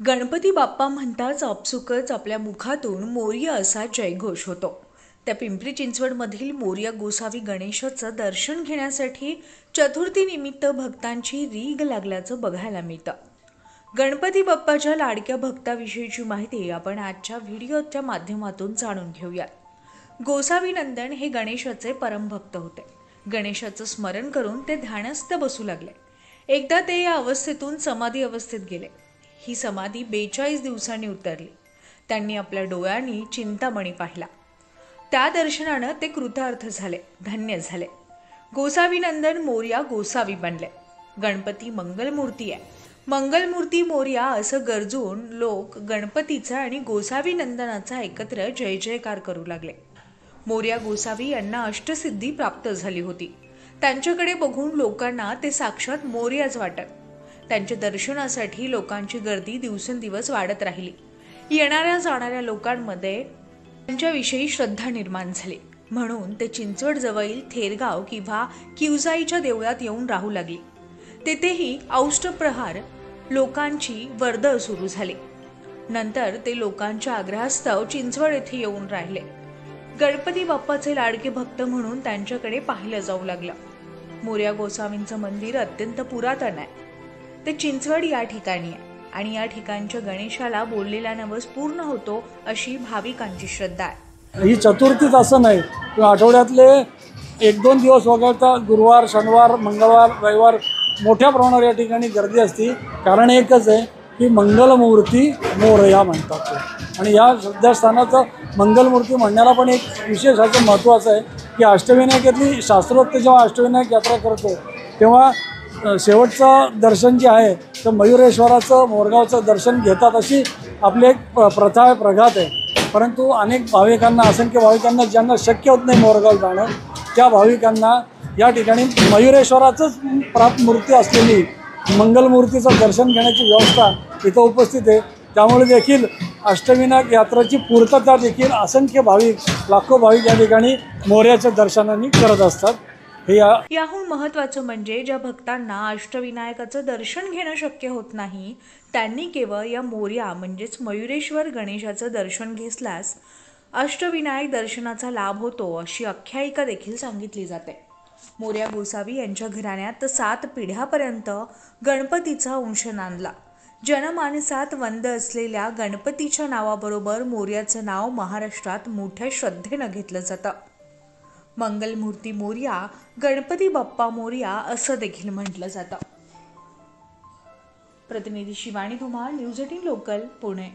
गणपती बाप्पा म्हणताच आपसुकच आपल्या मुखातून मोरया असा जयघोष होतो। त्या पिंपरी चिंचवडमधील मोरया गोसावी गणेशाचं दर्शन घेण्यासाठी चतुर्थीनिमित्त भक्तांची रीघ लागल्याचं बघायला मिळतं। गणपती बाप्पाच्या लाडक्या भक्ताविषयीची माहिती आपण आजच्या व्हिडिओच्या माध्यमातून जाणून घेऊया। गोसावी नंदन हे गणेशाचे परमभक्त होते। गणेशाचं स्मरण करून ते ध्यानस्थ बसू लागले। एकदा ते या अवस्थेतून समाधी अवस्थेत गेले। ही समाधी 42 दिवसांनी उतरली। त्यांनी आपल्या डोळ्यांनी चिंतामणी पाहिला। त्या दर्शनानं ते कृतार्थ झाले, धन्य झाले। गोसावी नंदन मोरया गोसावी बनले। गणपती मंगलमूर्ती आहे, मंगलमूर्ती मोरया असं गरजून लोक गणपतीचा आणि गोसावी नंदनाचा एकत्र जय जयकार करू लागले। मोरया गोसावी यांना अष्टसिद्धी प्राप्त झाली होती। त्यांच्याकडे बघून लोकांना ते साक्षात मोरयाच वाटत। त्यांच्या दर्शनासाठी लोकांची गर्दी दिवसेंदिवस वाढत राहिली। येणाऱ्या जाणाऱ्या लोकांमध्ये त्यांच्याविषयी श्रद्धा निर्माण झाली, म्हणून ते चिंचवड जवळील थेरगाव किंवा किवजाईच्या देवळात येऊन राहू लागली। तेथेही अष्टप्रहार लोकांची वर्दळ सुरू झाली। नंतर ते लोकांच्या आग्रहास्तव चिंचवड येथे येऊन राहिले। गणपती बाप्पाचे लाडके भक्त म्हणून त्यांच्याकडे पाहिलं जाऊ लागलं। मोरया गोसावींचं मंदिर अत्यंत पुरातन आहे। ते चिंचवड या ठिकाणी आहे आणि या ठिकाणच्या गणेशाला बोललेला नवस पूर्ण होतो अशी भाविकांची श्रद्धा आहे। ही चतुर्थीच असं नाही, आठवड्यातले 1-2 दिवस वगळता गुरुवार, शनिवार, मंगळवार, रविवार मोठ्या प्रमाणावर या ठिकाणी गर्दी असते। कारण एकच आहे की मंगलमूर्ती मोरया म्हणतात आणि या श्रद्धास्थानाचं मंगलमूर्ती म्हणण्याला पण एक विशेष असं महत्त्वाचं आहे की अष्टविनायकातली शास्त्रोक्त जेव्हा अष्टविनायक यात्रा करतो तेव्हा शेवटचं दर्शन जे आहे तर मयुरेश्वराचं मोरगावचं दर्शन घेतात अशी आपली एक प्रथा आहे, प्रघात आहे। परंतु अनेक भाविकांना, असंख्य भाविकांना ज्यांना शक्य होत नाही मोरगाव जाणं, त्या भाविकांना या ठिकाणी मयुरेश्वराचंच प्राप्त मूर्ती असलेली मंगलमूर्तीचं दर्शन घेण्याची व्यवस्था इथं उपस्थित आहे। त्यामुळे देखील अष्टविनायक यात्रेची पूर्तता देखील असंख्य भाविक, लाखो भाविक या ठिकाणी मोरयाच्या दर्शनाने करत असतात। याहून महत्त्वाचं म्हणजे ज्या भक्तांना अष्टविनायकाचं दर्शन घेणं शक्य होत नाही, त्यांनी केवळ या मोरया म्हणजेच मयुरेश्वर गणेशाचं दर्शन घेतल्यास अष्टविनायक दर्शनाचा लाभ होतो अशी आख्यायिका देखील सांगितली जाते। मोरया गोसावी यांच्या घराण्यात 7 पिढ्यापर्यंत गणपतीचा अंश नांदला। जनमानसात वंद असलेल्या गणपतीच्या नावाबरोबर मोरयाचं नाव महाराष्ट्रात मोठ्या श्रद्धेनं घेतलं जातं। मंगलमूर्ती मोरया, गणपती बाप्पा मोरया असं देखील म्हटलं जातं। प्रतिनिधी शिवानी धुमाळ, न्यूज 18 लोकल, पुणे।